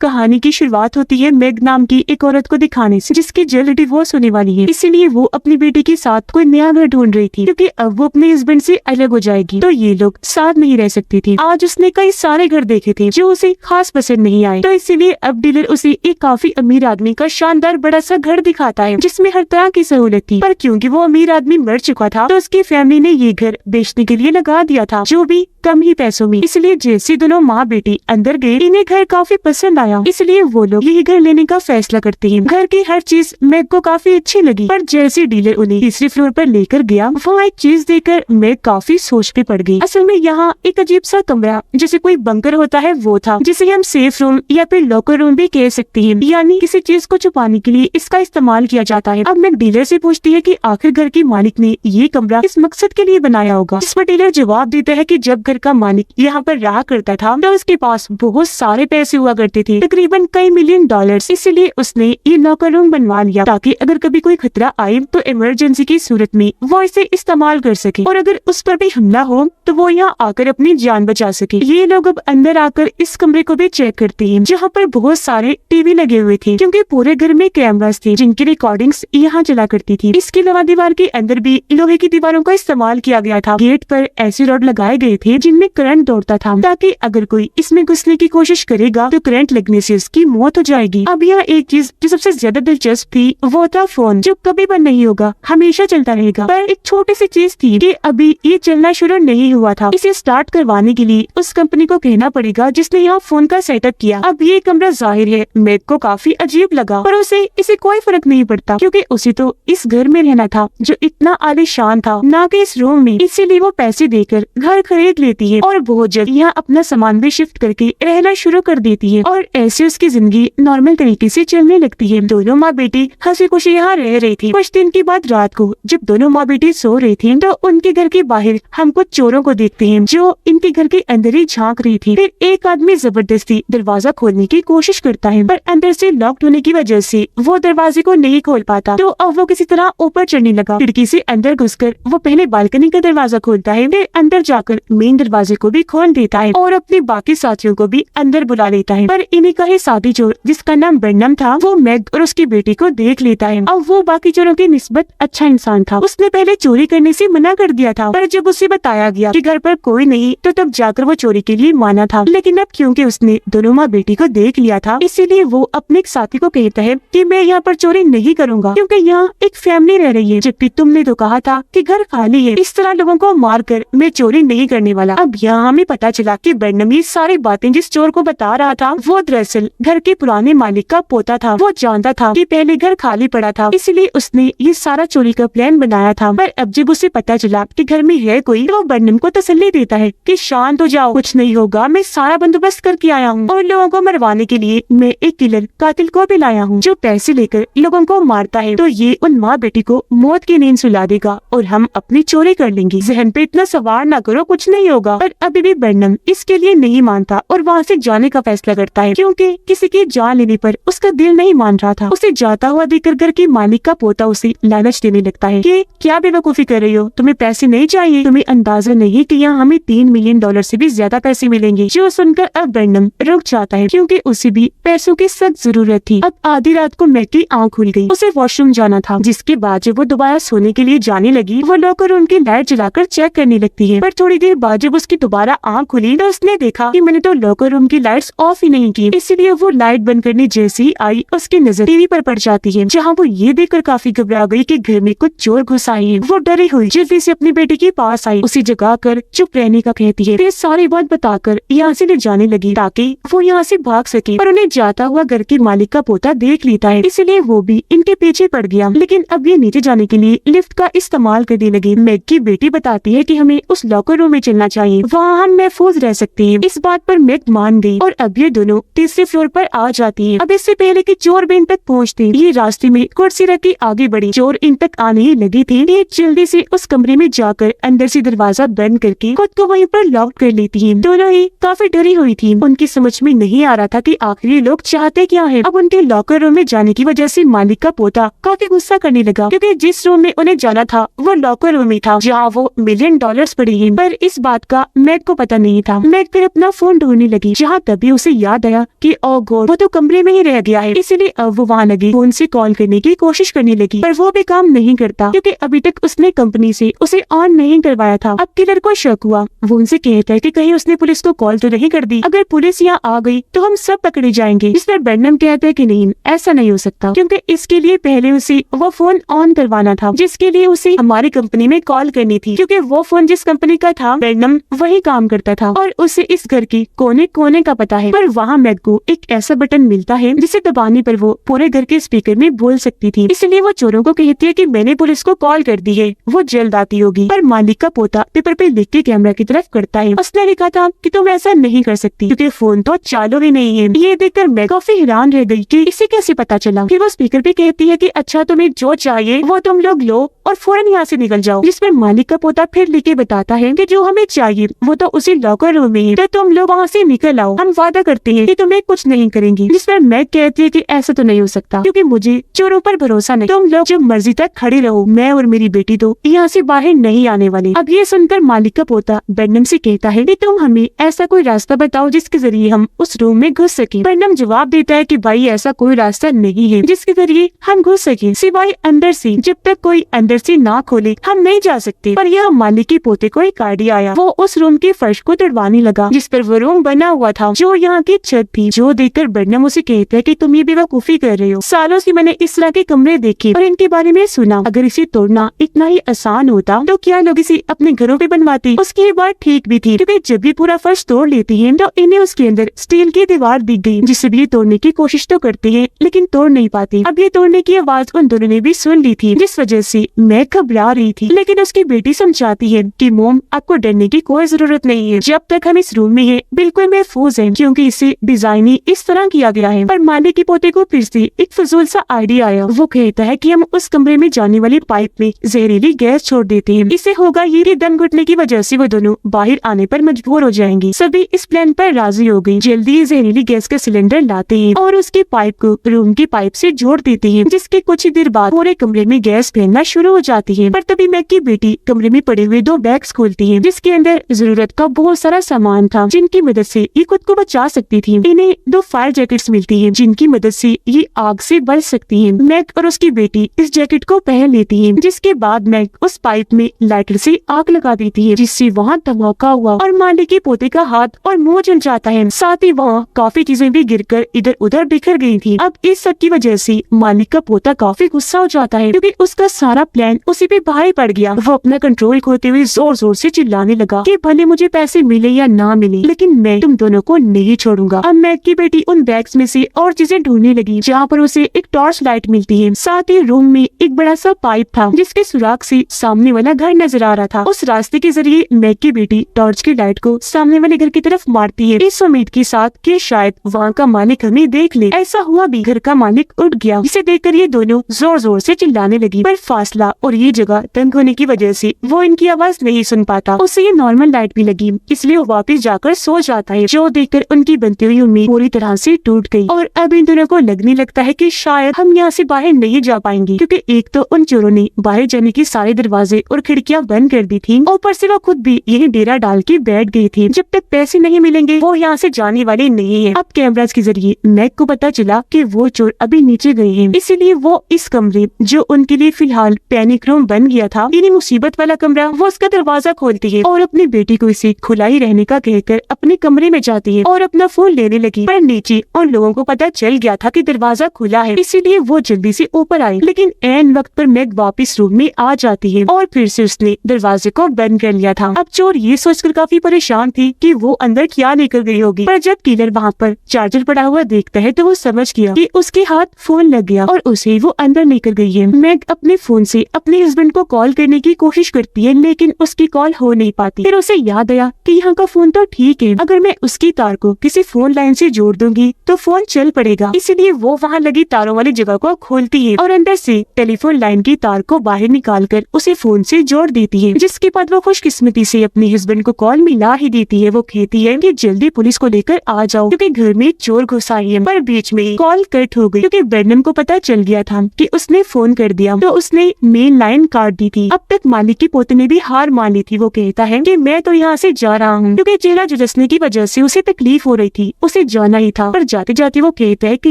कहानी की शुरुआत होती है मैग नाम की एक औरत को दिखाने से, जिसकी जल्द डिवोर्स होने वाली है। इसीलिए वो अपनी बेटी के साथ कोई नया घर ढूंढ रही थी, क्योंकि अब वो अपने हस्बैंड से अलग हो जाएगी, तो ये लोग साथ नहीं रह सकती थी। आज उसने कई सारे घर देखे थे जो उसे खास पसंद नहीं आए, तो इसीलिए अब डीलर उसे एक काफी अमीर आदमी का शानदार बड़ा सा घर दिखाता है, जिसमें हर तरह की सहूलत थी। पर क्योंकि वो अमीर आदमी मर चुका था, तो उसकी फैमिली ने ये घर बेचने के लिए लगा दिया था, जो भी कम ही पैसों में। इसलिए जैसे दोनों माँ बेटी अंदर गए, इन्हें घर काफी पसंद आया, इसलिए वो लोग यही घर लेने का फैसला करते हैं। घर की हर चीज मैग को काफी अच्छी लगी, पर जैसे डीलर उन्हें तीसरे फ्लोर पर लेकर गया, वहाँ एक चीज देखकर मैग काफी सोच पे पड़ गई। असल में यहाँ एक अजीब सा कमरा, जैसे कोई बंकर होता है, वो था, जिसे हम सेफ रूम या फिर लॉकर रूम भी कह सकते हैं, यानी किसी चीज को छुपाने के लिए इसका इस्तेमाल किया जाता है। अब मैग डीलर से पूछती है कि आखिर घर के मालिक ने ये कमरा किस मकसद के लिए बनाया होगा। इस पर डीलर जवाब देता है कि जब घर का मालिक यहाँ पर रहा करता था, तो उसके पास बहुत सारे पैसे हुआ करते थे, तकरीबन कई मिलियन डॉलर्स। इसलिए उसने ये लॉकर रूम बनवा लिया, ताकि अगर कभी कोई खतरा आए तो इमरजेंसी की सूरत में वो इसे इस्तेमाल कर सके, और अगर उस पर भी हमला हो तो वो यहाँ आकर अपनी जान बचा सके। ये लोग अब अंदर आकर इस कमरे को भी चेक करते हैं, जहाँ पर बहुत सारे टीवी लगे हुए थे, क्योंकि पूरे घर में कैमरास थे जिनकी रिकॉर्डिंग्स यहाँ चला करती थी। इसके अलावा दीवार के अंदर भी लोहे की दीवारों का इस्तेमाल किया गया था। गेट पर ऐसे रॉड लगाए गए थे जिनमें करंट दौड़ता था, ताकि अगर कोई इसमें घुसने की कोशिश करेगा तो करंट लगने से उसकी मौत हो जाएगी। अब यहाँ एक चीज जो सबसे ज्यादा दिलचस्प थी, वो था फोन, जो कभी बंद नहीं होगा, हमेशा चलता रहेगा। पर एक छोटी सी चीज थी कि अभी ये चलना शुरू नहीं हुआ था। इसे स्टार्ट करवाने के लिए उस कंपनी को कहना पड़ेगा जिसने यहाँ फोन का सेटअप किया। अब ये कमरा जाहिर है मैग को काफी अजीब लगा, पर उसे इसे कोई फर्क नहीं पड़ता, क्योंकि उसे तो इस घर में रहना था जो इतना आलीशान था, ना कि इस रूम में। इसीलिए वो पैसे देकर घर खरीद लेती है और बहुत जल्द यहाँ अपना सामान भी शिफ्ट करके रहना शुरू कर देती है, और ऐसे उसकी जिंदगी नॉर्मल तरीके से चलने लगती है। दोनों माँ बेटी हंसी खुशी यहाँ रह रही थी। कुछ दिन के बाद रात को जब दोनों माँ बेटी सो रही थी, तो उनके घर के बाहर हम कुछ चोरों को देखते हैं जो इनके घर के अंदर ही झांक रही थी। फिर एक आदमी जबरदस्ती दरवाजा खोलने की कोशिश करता है, पर अंदर से लॉक्ड होने की वजह से वो दरवाजे को नहीं खोल पाता, तो अब वो किसी तरह ऊपर चढ़ने लगा। खिड़की से अंदर घुसकर वो पहले बालकनी का दरवाजा खोलता है, फिर अंदर जाकर मेन दरवाजे को भी खोल देता है और अपने बाकी साथियों को भी अंदर बुला लेता है। पर इन्हीं का ही साथी चोर, जिसका नाम बर्नम था, वो मैग और उसकी बेटी को देख लेता है। अब वो बाकी चोरों की निस्बत अच्छा इंसान था। उसने पहले चोरी करने से मना कर दिया था, पर जब उसे बताया गया कि घर पर कोई नहीं, तो तब जाकर वो चोरी के लिए माना था। लेकिन अब क्योंकि उसने दोनों माँ बेटी को देख लिया था, इसीलिए वो अपने एक साथी को कहता है कि मैं यहाँ पर चोरी नहीं करूँगा, क्योंकि यहाँ एक फैमिली रह रही है, जबकि तुमने तो कहा था कि घर खाली है। इस तरह लोगों को मार कर मैं चोरी नहीं करने वाला। अब यहाँ हमें पता चला कि बर्नम ये सारी बातें जिस चोर को बता रहा था, वो दरअसल घर के पुराने मालिक का पोता था। वो जानता था कि पहले घर खाली पड़ा था, इसलिए उसने ये सारा चोरी का प्लान बनाया था। पर अब जब उसे पता चला कि घर में है कोई, तो वो बर्नम को तसल्ली देता है कि शांत हो जाओ, कुछ नहीं होगा, मैं सारा बंदोबस्त करके आया हूँ, और लोगों को मरवाने के लिए मैं एक किलर कातिल को भी लाया हूँ, जो पैसे लेकर लोगों को मारता है। तो ये उन माँ बेटी को मौत की नींद सुला देगा और हम अपनी चोरी कर लेंगे। जहन पे इतना सवार न करो, कुछ नहीं होगा। पर अभी भी बर्नम इसके लिए नहीं मानता और वहाँ से जाने का फैसला करता है, क्योंकि किसी की जान लेने पर उसका दिल नहीं मान रहा था। उसे जाता हुआ देखकर घर के मालिक का पोता उसे लालच देने लगता है कि क्या बेवकूफी कर रही हो, तुम्हें पैसे नहीं चाहिए, तुम्हें अंदाजा नहीं कि यहाँ हमें 3 मिलियन डॉलर से भी ज्यादा पैसे मिलेंगे। जो सुनकर अब बर्नम रुक जाता है, क्योंकि उसे भी पैसों की सख्त जरूरत थी। अब आधी रात को मैग की आँख खुल गई, उसे वॉशरूम जाना था, जिसके बाद जब वो दोबारा सोने के लिए जाने लगी, वो लॉकर रूम की लाइट जलाकर चेक करने लगती है। पर थोड़ी देर बाद जब उसकी दोबारा आँख खुली, तो उसने देखा कि मैंने तो लॉकर रूम की लाइट्स ऑफ ही नहीं की। इसीलिए वो लाइट बंद करने जैसी ही आई, उसकी नजर टीवी पर पड़ जाती है, जहाँ वो ये देखकर काफी घबरा गई कि घर में कुछ चोर घुस आए हैं। वो डरी हुई जल्दी से अपनी बेटी के पास आई, उसे जगाकर चुप रहने का कहती है, फिर सारी बात बताकर यहाँ से ले जाने लगी ताकि वो यहाँ से भाग सके। पर उन्हें जाता हुआ घर के मालिक का पोता देख लेता है, इसलिए वो भी इनके पीछे पड़ गया। लेकिन अब ये नीचे जाने के लिए लिफ्ट का इस्तेमाल करने लगी। मैग की बेटी बताती है कि हमें उस लॉकर रूम में चलना चाहिए, वहाँ हम महफूज रह सकते हैं। इस बात पर मैग मान गई और अब ये दोनों तीसरे फ्लोर पर आ जाती है। अब इससे पहले कि चोर भी इन तक पहुँचते, ये रास्ते में कुर्सी रखी आगे बढ़ी। चोर इन तक आने ही लगी थी, ये जल्दी से उस कमरे में जाकर अंदर से दरवाजा बंद करके खुद को वहीं पर लॉक कर लेती है। दोनों ही काफी डरी हुई थी, उनकी समझ में नहीं आ रहा था कि आखिर ये लोग चाहते क्या है। अब उनके लॉकर रूम में जाने की वजह से मालिक का पोता काफी गुस्सा करने लगा, क्योंकि जिस रूम में उन्हें जाना था वो लॉकर रूम में था, जहाँ वो मिलियन डॉलर्स पड़े हैं। पर इस बात का मैग को पता नहीं था। मैग फिर अपना फोन ढूंढने लगी, जहाँ तभी उसे याद आया कि ओ गॉड, वो तो कमरे में ही रह गया है। इसलिए अब वो वहाँ लगी फोन से कॉल करने की कोशिश करने लगी, पर वो भी काम नहीं करता क्योंकि अभी तक उसने कंपनी से उसे ऑन नहीं करवाया था। अब किलर को शक हुआ। वो उनसे कहता है कि कहीं उसने पुलिस को कॉल तो नहीं कर दी, अगर पुलिस यहाँ आ गई तो हम सब पकड़े जाएंगे। जिस पर बर्नम कहता है कि नहीं, ऐसा नहीं हो सकता, क्योंकि इसके लिए पहले उसे वो फोन ऑन करवाना था जिसके लिए उसे हमारी कंपनी में कॉल करनी थी, क्योंकि वो फोन जिस कंपनी का था बर्नम वही काम करता था और उसे इस घर की कोने कोने का पता है। पर वहाँ मैग को एक ऐसा बटन मिलता है जिसे दबाने पर वो पूरे घर के स्पीकर में बोल सकती थी। इसलिए वो चोरों को कहती है कि मैंने पुलिस को कॉल कर दी है, वो जल्द आती होगी। पर मालिक का पोता पेपर पे लिख के कैमरा की तरफ करता है। उसने लिखा था कि तुम ऐसा नहीं कर सकती क्योंकि फोन तो चालू ही नहीं है। ये देखकर मैं काफी हैरान रह गई कि इसे कैसे पता चला। फिर वो स्पीकर पे कहती है कि अच्छा, तुम्हें जो चाहिए वो तुम लोग लो और फौरन यहाँ से निकल जाओ। जिस पर मालिक का पोता फिर लिख के बताता है कि जो हमें चाहिए वो तो उसी लॉकर रूम में है, तो तुम लोग वहाँ से निकल आओ, हम वादा करते हैं कि तुम्हें कुछ नहीं करेंगे। जिस पर मैग कहती है कि ऐसा तो नहीं हो सकता क्योंकि मुझे चोरों पर भरोसा नहीं, तुम लोग जब मर्जी तक खड़े रहो, मैं और मेरी बेटी तो यहाँ से बाहर नहीं आने वाले। अब ये सुनकर मालिक का पोता बर्नम से कहता है कि तुम हमें ऐसा कोई रास्ता बताओ जिसके जरिए हम उस रूम में घुस सके। बर्नम जवाब देता है कि भाई ऐसा कोई रास्ता नहीं है जिसके जरिए हम घुस सके, सिवाय अंदर से। जब तक कोई अंदर से ना खोले हम नहीं जा सकते। पर यह मालिक के पोते को एक आइडिया आया। वो उस रूम के फर्श को तड़वाने लगा जिस पर वो रूम बना हुआ था जो यहाँ की छत थी, जो देखकर बर्नम उसे कहता है कि तुम ये बेवकूफी कर रहे हो। सालों से मैंने इस तरह के कमरे देखे और इनके बारे में सुना, अगर इसे तोड़ना इतना ही आसान होता तो क्या लोग इसे अपने घरों पे बनवाते। उसकी बात ठीक भी थी क्योंकि जब भी पूरा फर्श तोड़ लेते हैं तो इन्हें उसके अंदर स्टील की दीवार दिख गई जिससे भी ये तोड़ने की कोशिश तो करते हैं लेकिन तोड़ नहीं पाते। अब ये तोड़ने की आवाज उन दोनों ने भी सुन ली थी जिस वजह से मैं घबरा रही थी, लेकिन उसकी बेटी समझाती है कि मोम, आपको डरने की कोई जरूरत नहीं है, जब तक हम इस रूम में हैं बिल्कुल महफूज हैं क्योंकि इसे डिजाइन ही इस तरह किया गया है। पर मालिक के पोते को फिर से एक फजूल सा आइडिया आया। वो कहता है कि हम उस कमरे में जाने वाली पाइप में जहरीली गैस छोड़ देते हैं, इससे होगा ये कि दम घुटने की वजह से वो दोनों बाहर आने पर मजबूर हो जाएंगे। सभी इस प्लान पर राजी हो गई। जल्दी जहरीली गैस का सिलेंडर लाते हैं और उसकी पाइप को रूम की पाइप से जोड़ देते हैं, जिसके कुछ ही देर बाद पूरे कमरे में गैस फैलना शुरू हो जाती है। पर तभी मैग की बेटी कमरे में पड़े हुए 2 बैग्स खोलती है जिसके अंदर जरूरत का बहुत सारा सामान था जिनकी मदद से ये खुद को बचा सकती थी। इन्हें 2 फायर जैकेट्स मिलती है जिनकी मदद से ये आग से बच सकती है। मैग और उसकी बेटी इस जैकेट को पहन लेती है, जिसके बाद मैग उस पाइप में लाइटर से आग लगा देती है जिससे वहाँ धमाका हुआ और मालिक के पोते का हाथ और मुंह जल जाता है। साथ ही वहाँ काफी चीजें भी गिरकर इधर उधर बिखर गई थी। अब इस सब की वजह से मालिक का पोता काफी गुस्सा हो जाता है क्योंकि उसका सारा प्लान उसी पे भारी पड़ गया। वो अपना कंट्रोल खोते हुए जोर जोर से चिल्लाने लगा कि भले मुझे पैसे मिले या ना मिले लेकिन मैं तुम दोनों को नहीं छोड़ूंगा। अब मैग की बेटी उन बैग्स में से और चीजें ढूंढने लगी जहाँ पर उसे एक टॉर्च लाइट मिलती है। साथ ही रूम में एक बड़ा सा पाइप था जिसके सुराख से सामने वाला घर नजर आ रहा था। उस रास्ते के जरिए मैग की बेटी टॉर्च की लाइट को सामने वाले घर की तरफ मारती है, इस उम्मीद के साथ कि शायद वहाँ का मालिक हमें देख ले। ऐसा हुआ भी, घर का मालिक उठ गया जिसे देखकर ये दोनों जोर जोर से चिल्लाने लगी। पर फासला और ये जगह तंग होने की वजह से वो इनकी आवाज नहीं सुन पाता। उसे ये नॉर्मल लाइट भी लगी इसलिए वो वापस जाकर सो जाता है, जो देखकर उनकी बनती हुई उम्मीद पूरी तरह से टूट गई। और अब इन दोनों को लगने लगता है कि शायद हम यहाँ से बाहर नहीं जा पाएंगे क्योंकि एक तो उन चोरों ने बाहर जाने के सारे दरवाजे और खिड़कियां बंद कर दी थी, ऊपर से वो खुद भी यही डेरा डाल के बैठ गई थी। जब तक पैसे नहीं मिलेंगे वो यहाँ से जाने वाले नहीं है। अब कैमरास के जरिए मैग को पता चला कि वो चोर अभी नीचे गए हैं, इसीलिए वो इस कमरे जो उनके लिए फिलहाल पैनिक रूम बन गया था, इन्हीं मुसीबत वाला कमरा, वो उसका दरवाजा खोलती है और अपनी बेटी को इसे खुला ही रहने का कहकर अपने कमरे में जाती है और अपना फोन लेने लगी। पर नीचे उन लोगों को पता चल गया था कि दरवाजा खुला है, इसीलिए वो जल्दी से ऊपर आई। लेकिन ऐन वक्त पर मैग वापस रूम में आ जाती है और फिर से उसने दरवाजे को बंद कर लिया था। अब चोर ये सोचकर काफी परेशान थी कि वो अंदर क्या लेकर गई होगी, पर जब किलर वहाँ पर चार्जर पड़ा हुआ देखता है तो वो समझ गया कि उसके हाथ फोन लग गया और उसे वो अंदर लेकर गई है। मैग अपने फोन से अपने हस्बैंड को कॉल करने की कोशिश करती है लेकिन उसकी कॉल हो नहीं पाती। फिर उसे याद आया कि यहाँ का फोन तो ठीक है, अगर मैं उसकी तार को किसी फोन लाइन से जोड़ दूंगी तो फोन चल पड़ेगा। इसीलिए वो वहाँ लगी तारों वाली जगह को खोलती है और अंदर से टेलीफोन लाइन की तार को बाहर निकालकर उसे फोन से जोड़ देती है, जिसके बाद वो खुशकिस्मती से अपने हस्बैंड को कॉल मिला ही देती है। वो कहती है कि जल्दी पुलिस को लेकर आ जाओ क्योंकि घर में चोर घुस आए हैं। पर बीच में कॉल कट हो गई क्योंकि बर्नम को पता चल गया था कि उसने फोन कर दिया, तो उसने मेन लाइन काट दी थी। अब तक मालिक की पोते ने भी हार मान ली थी। वो कहता है कि मैं तो यहाँ से जा रहा हूँ, क्योंकि चेहरा झुलसने की वजह से उसे तकलीफ हो रही थी, उसे जाना ही था। पर जाते जाते वो कहता है कि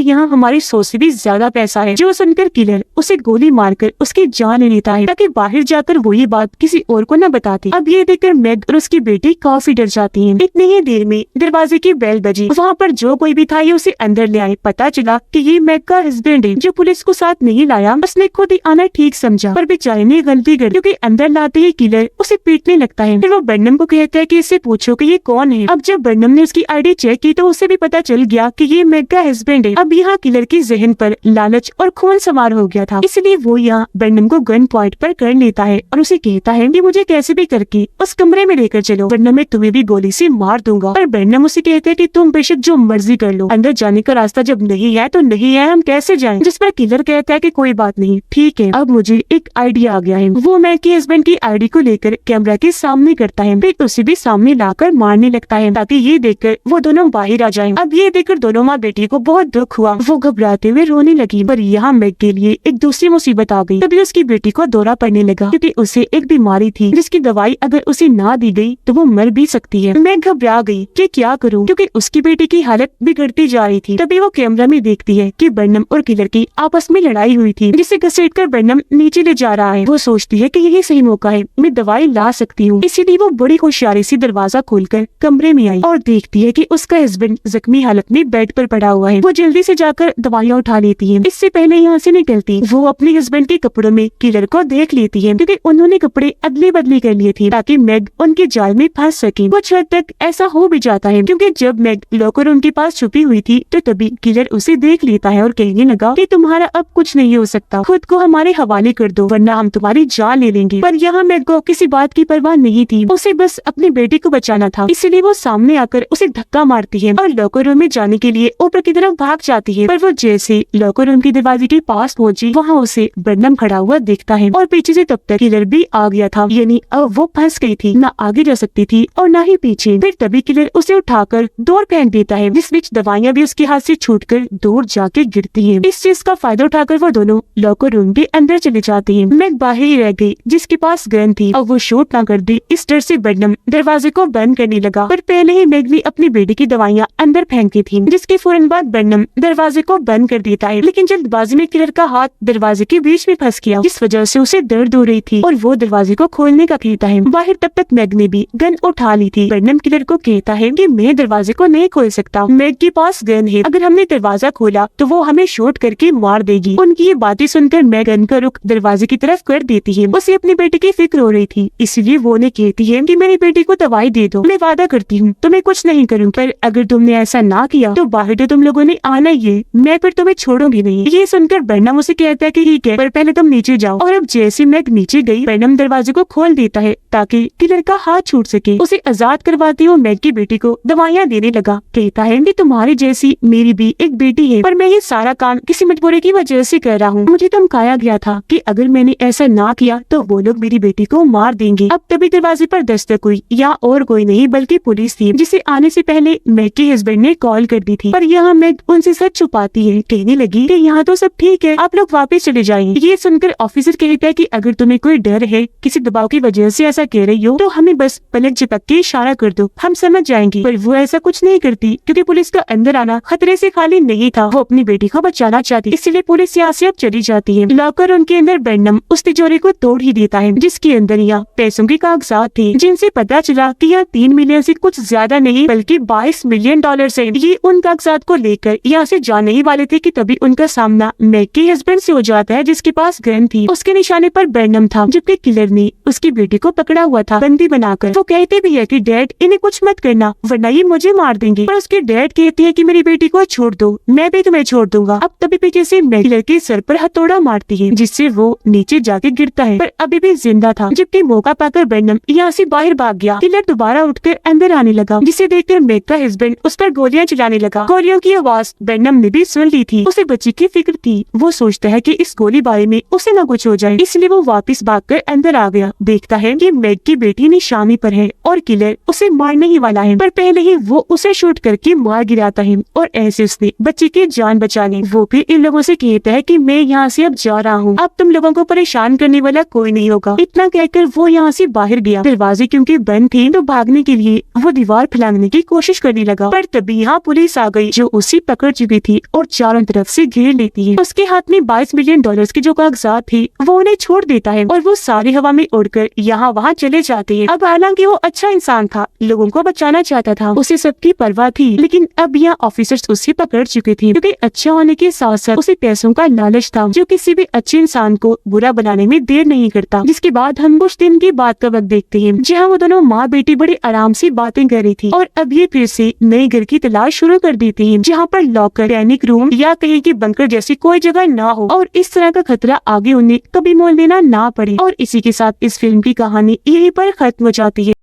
यहाँ हमारी सोच से भी ज्यादा पैसा है। जो सुनकर किलर उसे गोली मारकर उसकी जान ले लेता है, ताकि बाहर जाकर वो ये बात किसी और को न बताती। अब ये देखकर मैग और उसकी बेटी काफी डर जाती है। इतनी ही देर में दरवाजे की बेल बजी। वहाँ पर जो कोई भी था ये उसे अंदर ले आए। पता चला कि ये मैग का हस्बैंड है, जो पुलिस को साथ नहीं लाया। उसने खुद ही आना ठीक समझा, पर बेचारे ने गलती कर, क्योंकि अंदर लाते ही किलर उसे पीटने लगता है। फिर वो बर्नम को कहता है कि इससे पूछो कि ये कौन है। अब जब बर्नम ने उसकी आईडी चेक की तो उसे भी पता चल गया कि ये मैग का हस्बैंड है। अब यहाँ किलर की जहन पर लालच और खून सवार हो गया था, इसलिए वो यहाँ बर्नम को गन पॉइंट पर कर लेता है और उसे कहता है कि मुझे कैसे भी करके उस कमरे में लेकर चलो, वरना मैं तुम्हें भी गोली से मार दूंगा। पर बर्नम उसे कहते हैं कि तुम बेशक जो मर्जी कर लो, अंदर जाने का रास्ता जब नहीं है तो नहीं है, हम कैसे जाएं? जिस पर किलर कहता है कि कोई बात नहीं, ठीक है। अब मुझे एक आइडिया आ गया है। वो मैग के हस्बैंड की आईडी को लेकर कैमरा के सामने करता है, फिर उसे भी सामने लाकर मारने लगता है, ताकि ये देखकर वो दोनों बाहर आ जाएं। अब ये देखकर दोनों माँ बेटी को बहुत दुख हुआ। वो घबराते हुए रोने लगी। पर यहाँ मैग के लिए एक दूसरी मुसीबत आ गई। तभी उसकी बेटी को दौरा पड़ने लगा, क्योंकि उसे एक बीमारी थी जिसकी दवाई अगर उसे ना दी गई तो वो मर भी सकती है। मैं घबरा गई कि क्या करूं, क्योंकि उसकी बेटी की हालत बिगड़ती जा रही थी। तभी वो कैमरा में देखती है कि बर्नम और किलर की आपस में लड़ाई हुई थी, जिसे घसीटकर बर्नम नीचे ले जा रहा है। वो सोचती है कि यही सही मौका है, मैं दवाई ला सकती हूँ। इसीलिए वो बड़ी होशियारी से दरवाजा खोलकर कमरे में आई और देखती है कि उसका हस्बैंड जख्मी हालत में बेड पर पड़ा हुआ है। वो जल्दी से जाकर दवाइयाँ उठा लेती है। इससे पहले यहाँ से निकलती वो अपने हस्बैंड के कपड़ों में किलर को देख लेती है, क्योंकि उन्होंने कपड़े अदली बदली कर लिए थे ताकि मैग उनके जाल में फंस सके। कुछ हद तक ऐसा हो भी जाता है, क्योंकि जब मैग लॉकर उनके पास छुपी हुई थी तो तभी किलर उसे देख लेता है और कहने लगा कि तुम्हारा अब कुछ नहीं हो सकता, खुद को हमारे हवाले कर दो वरना हम तुम्हारी जान ले लेंगे। पर यहाँ मैग को किसी बात की परवाह नहीं थी, उसे बस अपनी बेटी को बचाना था। इसलिए वो सामने आकर उसे धक्का मारती है और लॉकर रूम में जाने के लिए ऊपर की तरफ भाग जाती है। पर वो जैसे लॉकर रूम के दरवाजे के पास पहुंची, वहाँ उसे बर्नम खड़ा हुआ दिखता है और पीछे से तब तक किलर भी आ गया था। यानी अब वो फंस गई थी, ना आगे जा सकती थी और ना ही पीछे। फिर तभी किलर उसे उठाकर डोर फेंक देता है, जिस बीच दवाइयाँ भी उसके हाथ से छूटकर दूर जाके गिरती है। इस चीज का फायदा उठाकर वो दोनों लॉकर रूम के अंदर चले जाते हैं। मैग बाहर ही रह गई, जिसके पास गन थी, और वो शूट ना कर दे इस डर से बर्नम दरवाजे को बंद करने लगा। पर पहले ही मैग ने अपनी बेटी की दवाइयाँ अंदर फेंकी थी, जिसके फौरन बाद बर्नम दरवाजे को बंद कर देता है। लेकिन जल्दबाजी में किलर का हाथ दरवाजे के बीच में फंस गया, जिस वजह से उसे दर्द हो रही थी और वो दरवाजे को खोलने का कहता है। बाहर तब तक मैग ने भी गन उठा ली थी। बर्नम किलर को कहता है कि मैं दरवाजे को नहीं खोल सकता, मैग के पास गन है, अगर हमने दरवाजा खोला तो वो हमें शूट करके मार देगी। उनकी ये बातें सुनकर मैग गन का रुख दरवाजे की तरफ कर देती है। उसे अपनी बेटी की फिक्र हो रही थी, इसलिए वो उन्हें कहती है कि मेरी बेटी को दवाई दे दो, मैं वादा करती हूँ तुम्हें कुछ नहीं करूँ, पर अगर तुमने ऐसा ना किया तो बाहर तो तुम लोगों ने आना ही है, मैं फिर तुम्हें छोड़ूंगी नहीं। ये सुनकर बर्नम उसे कहता है कि ठीक है, पर पहले तुम नीचे जाओ। और अब जैसे मैग नीचे गई, बर्नम दरवाजे को खोल देता है ताकि किलर का हाथ छूट सके। उसे आजाद करवाते हुए मैग की बेटी को दवाइयाँ देने लगा। कहता है कि तुम्हारी जैसी मेरी भी एक बेटी है, पर मैं ये सारा काम किसी मजबूरी की वजह से कर रहा हूँ। मुझे धमकाया गया था कि अगर मैंने ऐसा ना किया तो वो लोग मेरी बेटी को मार देंगे। अब तभी दरवाजे पर दस्तक हुई, या और कोई नहीं बल्कि पुलिस थी, जिसे आने से पहले मैग के हस्बैंड ने कॉल कर दी थी। पर यहाँ मैग उनसे सच छुपाती है, कहने लगी कि यहाँ तो सब ठीक है, आप लोग वापस चले जाएंगे। ये सुनकर ऑफिसर कहता है कि अगर तुम्हें कोई डर है, किसी दबाव की वजह से ऐसा कह रही हो, तो हमें बस पलक झपक के इशारा कर दो, हम समझ जाएंगे। पर वो ऐसा कुछ नहीं करती, क्योंकि पुलिस का अंदर आना खतरे से खाली नहीं था। वो अपनी बेटी को बचाना चाहती, इसलिए पुलिस यहाँ से अब चली जाती है। लॉकर उनके अंदर बर्नम उस तिजोरी को तोड़ ही देता है, जिसके अंदर यहाँ पैसों के कागजात थे, जिनसे पता चला कि यहाँ 3 मिलियन से कुछ ज्यादा नहीं बल्कि 22 मिलियन डॉलर है। ये उन कागजात को लेकर यहाँ से जाने ही वाले थे कि तभी उनका सामना मैग के हस्बैंड से हो जाता है, जिसके पास गन थी। उसके निशाने पर बर्नम था, जबकि किलर ने उसकी बेटी को पकड़ा हुआ था बंदी बनाकर। वो कहते भी है कि डैड इन्हें कुछ मत करना वरना ये मुझे मार देंगे, पर उसके डैड कहते हैं कि मेरी बेटी को छोड़ दो, मैं भी तुम्हें छोड़ दूंगा। अब तभी पीछे से मैग किलर के सर पर हथौड़ा मारती है, जिससे वो नीचे जाके गिरता है, पर अभी भी जिंदा था। जबकि मौका पाकर बर्नम यहाँ से बाहर भाग गया। किलर दोबारा उठकर अंदर आने लगा, जिसे देखकर मैग का हस्बैंड उस पर गोलियां चलाने लगा। गोलियों की आवाज बर्नम ने भी सुन ली थी। उसे बच्ची की फिक्र थी, वो सोचता है कि इस गोलीबारी में उसे न कुछ हो जाए, इसलिए वो वापस भागकर अंदर आ गया। देखता है कि मैग की बेटी निशाने पर है और किलर उसे मारने ही वाला है, पर पहले ही वो उसे शूट करके मार गिराता है और ऐसे उसने बच्चे की जान बचा ली। वो फिर इन लोगों से कहता है कि मैं यहाँ से अब जा रहा हूँ, अब तुम लोगों को परेशान करने वाला कोई नहीं होगा। इतना कहकर वो यहाँ से बाहर गया। दरवाजे क्योंकि बंद थे तो भागने के लिए वो दीवार फैलाने की कोशिश करने लगा, पर तभी यहाँ पुलिस आ गई जो उसे पकड़ चुकी थी और चारों तरफ से घेर लेती है। उसके हाथ में $22 मिलियन के जो कागजात थे वो उन्हें छोड़ देता है और वो सारे हवा में उड़कर यहाँ वहाँ चले जाते हैं। अब हालांकि वो अच्छा इंसान था, लोगों को बचाना चाहता था, उसे सबकी परवाह थी, लेकिन अब यहाँ ऑफिसर्स उसे पकड़ चुके थे क्योंकि अच्छा होने के साथ साथ उसे पैसों का लालच था जो किसी भी अच्छे इंसान को बुरा बनाने में देर नहीं करता। जिसके बाद हम कुछ दिन की बात का वक्त देखते हैं जहाँ वो दोनों माँ बेटी बड़े आराम से बातें कर रही थी और अब ये फिर से नए घर की तलाश शुरू कर देती है जहाँ पर लॉकर, पैनिक रूम या कहीं की बंकर जैसी कोई जगह ना हो और इस तरह का खतरा आगे उन्हें कभी मोल लेना ना पड़े। और इसी के साथ इस फिल्म की कहानी यहीं पर खत्म हो जाती है।